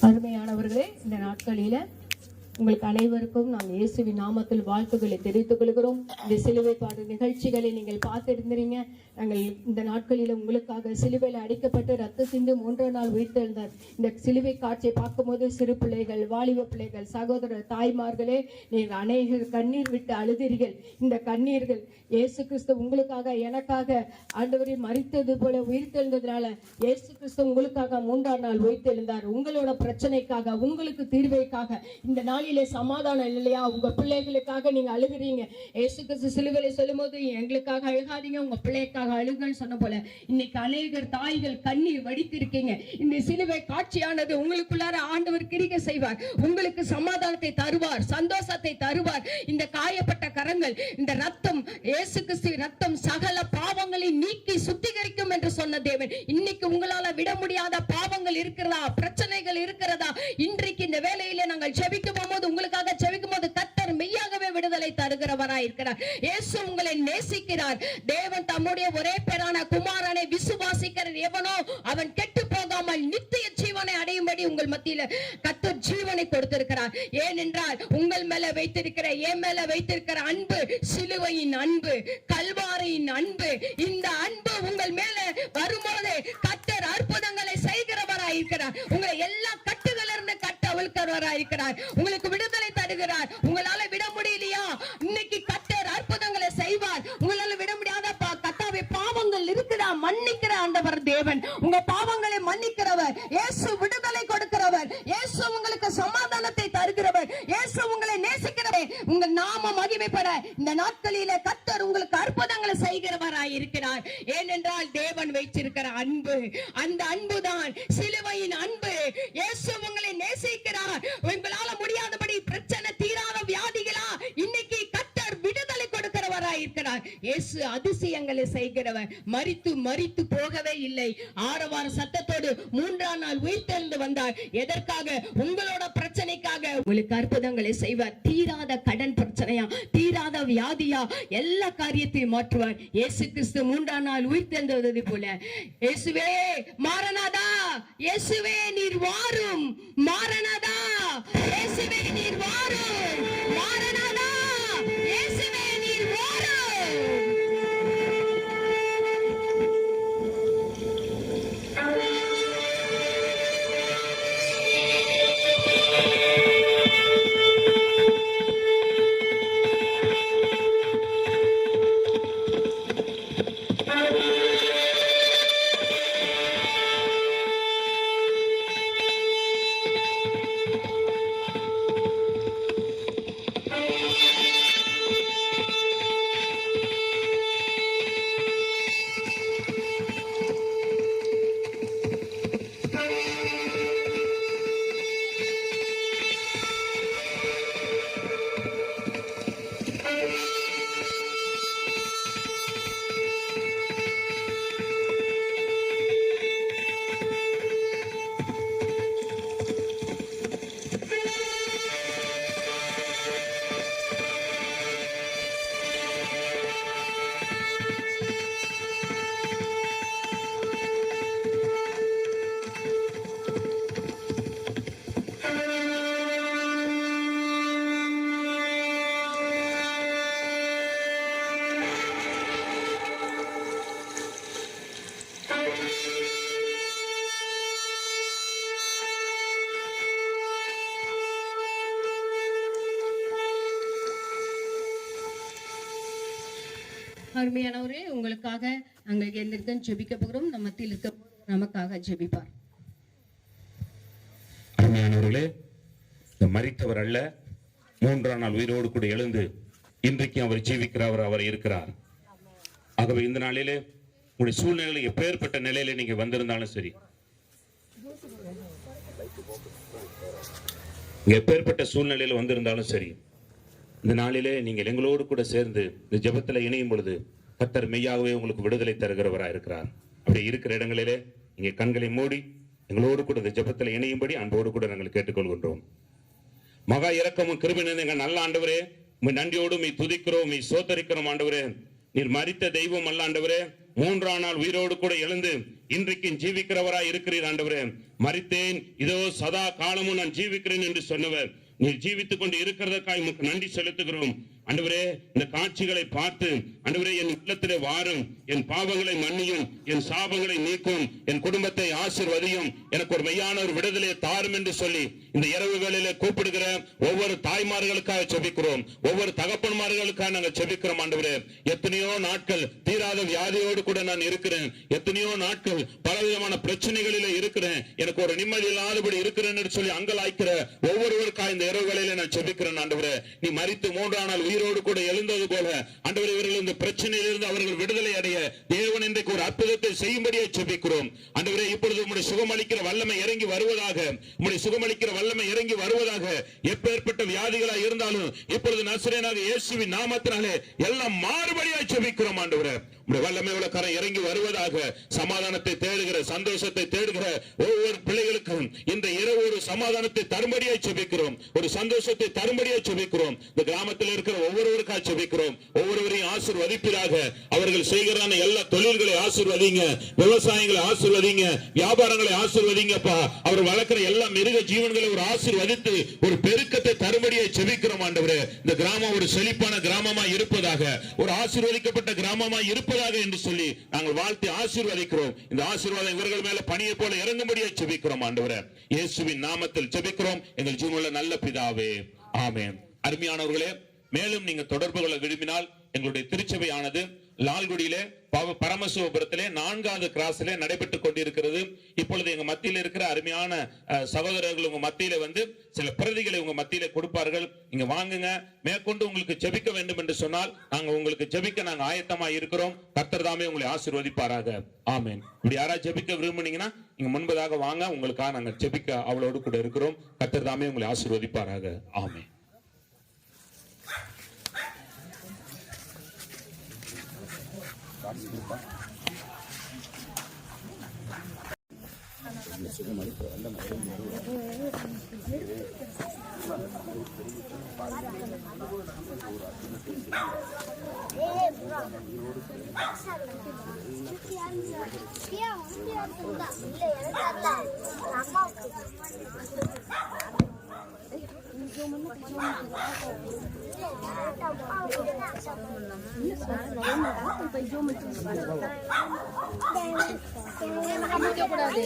அருமையானவர்களே, இந்த நாட்களில உங்களுக்கு அனைவருக்கும் நாங்கள் இயேசுவின் நாமத்தில் வாழ்த்துக்களை தெரிவித்துக் கொள்கிறோம். இந்த சிலுவை பாடு நிகழ்ச்சிகளை நீங்கள் பார்த்திருந்தீங்க. நாங்கள் இந்த நாட்களில் உங்களுக்காக சிலுவையில் அடிக்கப்பட்டு ரத்த சிந்து 3 நாள் உயிர்த்தெழுந்தார். இந்த சிலுவை காட்சியை பார்க்கும்போது சிறு பிள்ளைகள், வாலிப பிள்ளைகள், சகோதரர் தாய்மார்களே, நீங்கள் அநேகர் கண்ணீர் விட்டு அழுதீர்கள். இந்த கண்ணீர்கள் இயேசு கிறிஸ்து உங்களுக்காக எனக்காக ஆண்டவரை மரித்தது போல உயிர்த்தெழுந்ததுனால இயேசு கிறிஸ்து உங்களுக்காக 3ஆம் நாள் உயிர்த்தெழுந்தார். உங்களோட பிரச்சனைக்காக, உங்களுக்கு தீர்வைக்காக. இந்த நாளிலே சமாதானம் இல்லையா? உங்க பிள்ளைகளுக்காக நீங்க அழுகிறீங்க. இயேசு கிறிஸ்து சிலுவையிலே சொல்லும்போது எங்களுக்காக அழுகாதீங்க, உங்க பிள்ளைக்காக அழுகன்னு சொன்ன போல இன்னைக்கு அநேகர் தாய்கள் கண்ணீர் வடித்திருக்கீங்க. இந்த சிலுவை காட்சியானது உங்களுக்குள்ளார ஆண்டவர் கிரியை செய்வார். உங்களுக்கு சமாதானத்தை தருவார், சந்தோஷத்தை தருவார். இந்த காயப்பட்ட கரங்கள், இந்த ரத்தம், இயேசு கிறிஸ்து ரத்தம் சகல பாவங்களை நீக்கி சுத்திகரிக்கும் என்று சொன்ன தேவன், இன்னைக்கு உங்களால விட முடியாத பாவங்கள் இருக்கிறதா, பிரச்சனைகள் இருக்கிறதா? இன்றைக்கு இந்த வேளையில நாங்கள் ஜெபிக்கும் போது, உங்களுக்காக ஜெபிக்கும் போது கர்த்தர் மெய்யாகவே விடுதலை தருகிறவராய் இருக்கிறார். இயேசு உங்களை நேசிக்கிறார். தேவன் தம்முடைய ஒரே பேரான குமாரனை விசுவாசிக்கிற எவனோ அவன் கெட்டு போகாமல் நித்திய ஜீவனை அடையும்படி உங்கள் மத்தியில கர்த்தர் ஜீவனை கொடுத்திருக்கிறார். ஏனென்றால் உங்கள் மேல வைத்திருக்கிற, என் மேல வைத்திருக்கிற அன்பு சிலுவையின் அன்பு, கல்வாரியின் அன்பு. இந்த அன்பு உங்கள் மேல வரும்போது கர்த்தர் அற்புதங்களை செய்கிறவராய் இருக்கிறார். உங்களை எல்லா கட்டுகளிலிருந்து கட்டவிழ்க்கிறவராய் இருக்கிறார். உங்களுக்கு விடுதலை தருகிறார். உங்களால விட முடியலையா? இன்னைக்கு கர்த்தர் அற்புதங்களை செய்வார். உங்களால விட முடியாத கர்த்தாவே பாவங்கள் இருக்குதா, மன்னிக்கிற ஆண்டவர் தேவன். உங்க பாவங்களை மன்னிக்கிறவர் இயேசு. விடுதலை கொடுக்கிறவர் இயேசு. உங்களுக்கு சமாதானத்தை தருகிறவர் இயேசு. உங்களை நேசிக்கிறவர். உங்கள் நாம மகிமைப்பட இந்த நாட்களிலே கர்த்தர் உங்களுக்கு அற்புதங்களை செய்கிறவராய் இருக்கிறார். ஏனென்றால் தேவன் வைத்திருக்கிற அன்பு, அந்த அன்புதான் சிலுவையின் அன்பு. இயேசு உங்களை நேசிக்கிறார். உங்களால முடியாதபடி பிரச்சனை தீராத வியாதிகளா, இன்னைக்கு கர்த்தர் விடுதலை கொடுக்கிறவராய் இருக்கிறார். இயேசு அதிசயங்களை செய்கிறவர். மரித்து போகவே இல்லை. ஆரவார சத்தத்தோடு 3ஆம் நாள் உயிர்த்தெழுந்து வந்தார். எதற்காக? உங்களோட பிரச்சனைக்காக. உங்களுக்கு அற்புதங்களை செய்வார். தீராத கடன் பிரச்சனையா, தீராத வியாதியா, எல்லா காரியத்தையும் மாற்றுவார். இயேசு கிறிஸ்து 3ஆம் நாள் உயிர்த்தெழுந்தது போல, இயேசுவே மாரநாதா, இயேசுவே நீர் வாரும், மாரநாதா, இயேசுவே நீர் வாரும், மாரநாதா, இயேசுவே நீர் வாரும். அருமையானவரே, உங்களுக்காக நாங்கள் எந்திருக்க ஜெபிக்க போகிறோம். நம்ம மத்தியில் இருக்க நமக்காக ஜெபிப்பார். அருமையானவர்களே, இந்த மரித்தவர் அல்ல, 3ஆம் நாள் உயிரோடு கூட எழுந்து இன்றைக்கு அவர் ஜீவிக்கிறவர், அவர் இருக்கிறார். ஆகவே இந்த நாளிலே உங்களுடைய சூழ்நிலையில் எப்பேற்பட்ட நிலையில நீங்க வந்திருந்தாலும் சரி, எப்பேற்பட்ட சூழ்நிலையில வந்திருந்தாலும் சரி, இந்த நாளிலே நீங்கள் எங்களோடு கூட சேர்ந்து இந்த ஜெபத்துல இணையும் பொழுது கர்த்தர் மெய்யாகவே உங்களுக்கு விடுதலை தருகிறவராக இருக்கிறார். அப்படி இருக்கிற இடங்களிலே நீங்க கண்களை மூடி எங்களோடு கூட இந்த ஜெபத்துல இணையும்படி அன்போடு கூட நாங்கள் கேட்டுக்கொள்கின்றோம். மகா இரக்கமும் கிருபை நிறைந்த நல்ல ஆண்டவரே, உம்மை நன்றியோடு உம்மை துதிக்கிறோம், உம்மை சோதரிக்கிறோம். ஆண்டவரே, நீர் மரித்த தெய்வம் அல்ல ஆண்டவரே, 3ஆம் நாள் உயிரோடு கூட எழுந்து இன்றைக்கும் ஜீவிக்கிறவராய் இருக்கிறீர் ஆண்டவரே. மரித்தேன், இதோ சதா காலமும் நான் ஜீவிக்கிறேன் என்று சொன்னவர் நீர் ஜீவித்துக் கொண்டு இருக்கிறதற்காக உமக்கு நன்றி செலுத்துகிறோம் ஆண்டவரே. இந்த காட்சிகளை பார்த்து ஆண்டவரே என் உள்ளத்திலே வாரும், என் பாவங்களை மன்னியும், என் சாபங்களை நீக்கும், என் குடும்பத்தை ஆசீர்வதியும், எனக்கு ஒரு மெய்யான ஒரு விடுதலையை தாரும் என்று சொல்லி இந்த இரவுகளிலே கூப்பிடுகிற ஒவ்வொரு தாய்மார்களுக்காக செபிக்கிறோம், ஒவ்வொரு தகப்பன்மார்களுக்காக நாங்கள் செபிக்கிறோம் ஆண்டவரே. எத்தனையோ நாட்கள் தீராத வியாதியோடு கூட நான் இருக்கிறேன், எத்தனையோ நாட்கள் பலவிதமான பிரச்சனைகளிலே இருக்கிறேன், எனக்கு ஒரு நிம்மதி இல்லாதபடி இருக்கிறேன் என்று சொல்லி அங்கலாய்க்கிற ஒவ்வொருவருக்காக இந்த இரவுகளிலே நான் செபிக்கிறேன் ஆண்டவரே. நீ மரித்து 3ஆம் நாள் உயிரோடு கூட எழுந்தது போல ஆண்டவரே, இவர்கள் இந்த பிரச்சனையிலிருந்து அவர்கள் விடுதலை அடைய தேவன் இன்றைக்கு ஒரு அற்புதத்தை செய்யும்படியே செபிக்கிறோம் ஆண்டவரே. இப்பொழுது உம்முடைய சுகமளிக்கிற வல்லமை இறங்கி வருவதாக, உம்முடைய சுகமளிக்கிற வல்லமை இறங்கி வருவதாக. எப்பேற்பட்ட வியாதிகளா இருந்தாலும் இப்பொழுது நசரேயனாக இயேசுவின் நாமத்தினாலே எல்லாம் மாறுபடியாய் செபிக்கிறோம் ஆண்டவரே. உம்முடைய வல்லமை உள்ள கரம் இறங்கி வருவதாக. சமாதானத்தை தேடுகிற, சந்தோஷத்தை தேடுகிற ஒவ்வொரு பிள்ளைகளுக்கும் இந்த இரவு ஒரு சமாதானத்தை தரும்படியாய் செபிக்கிறோம், ஒரு சந்தோஷத்தை தரும்படியாய் செபிக்கிறோம். இந்த கிராமத்தில் இருக்கிற ஒவ்வொருவருக்காக செபிக்கிறோம். ஒவ்வொருவரையும் ஆசீர்வதிப்பீராக. அவர்கள் செய்கிறான எல்லா தொழில்களை ஆசீர்வதிங்க, விவசாயங்களை ஆசீர்வதிங்க, வியாபாரங்களை ஆசீர்வதிங்கப்பா. அவர் வளர்க்கிற எல்லா மிருக ஜீவன்களை ஒரு ஆசீர்வதித்து ஒரு பெருக்கத்தை தரும்படியாய் செபிக்கிறோம் ஆண்டவரே. இந்த கிராமம் ஒரு செழிப்பான கிராமமா இருப்பதாக, ஒரு ஆசீர்வதிக்கப்பட்ட கிராமமா இருப்பதாக என்று சொல்லி நாங்கள் வாழ்த்தி ஆசீர்வதிக்கிறோம். இந்த ஆசீர்வாதம் இவர்கள் மேல பணியை போல இறங்கும்படியாய் செபிக்கிறோம் ஆண்டவரே. இயேசுவின் நாமத்தில் செபிக்கிறோம் எங்கள் ஜீவனுள்ள நல்ல பிதாவே, ஆமென். அருமையானவர்களே, மேலும் நீங்க தொடர்பு கொள்ள விரும்பினால் எங்களுடைய திருச்சபையானது லால்குடியிலே பரமசிவபுரத்திலே 4வது கிராஸிலே நடைபெற்றுக் கொண்டிருக்கிறது. இப்பொழுது எங்க மத்தியில் இருக்கிற அருமையான சகோதரர்கள் உங்க மத்தியில வந்து சில பிரதிகளை உங்க மத்தியில கொடுப்பார்கள். நீங்க வாங்குங்க. மேற்கொண்டு உங்களுக்கு ஜெபிக்க வேண்டும் என்று சொன்னால் நாங்க உங்களுக்கு ஜெபிக்க நாங்க ஆயத்தமா இருக்கிறோம். கர்த்தர் தாமே உங்களை ஆசீர்வதிப்பாராக. ஆமென். இப்படி யாராவது ஜெபிக்க விரும்புனீங்கன்னா நீங்க முன்பதாக வாங்க, உங்களுக்காக நாங்க ஜெபிக்க அவளோடு கூட இருக்கிறோம். கர்த்தர் தாமே உங்களை ஆசீர்வதிப்பாராக. ஆமென். கூடாது.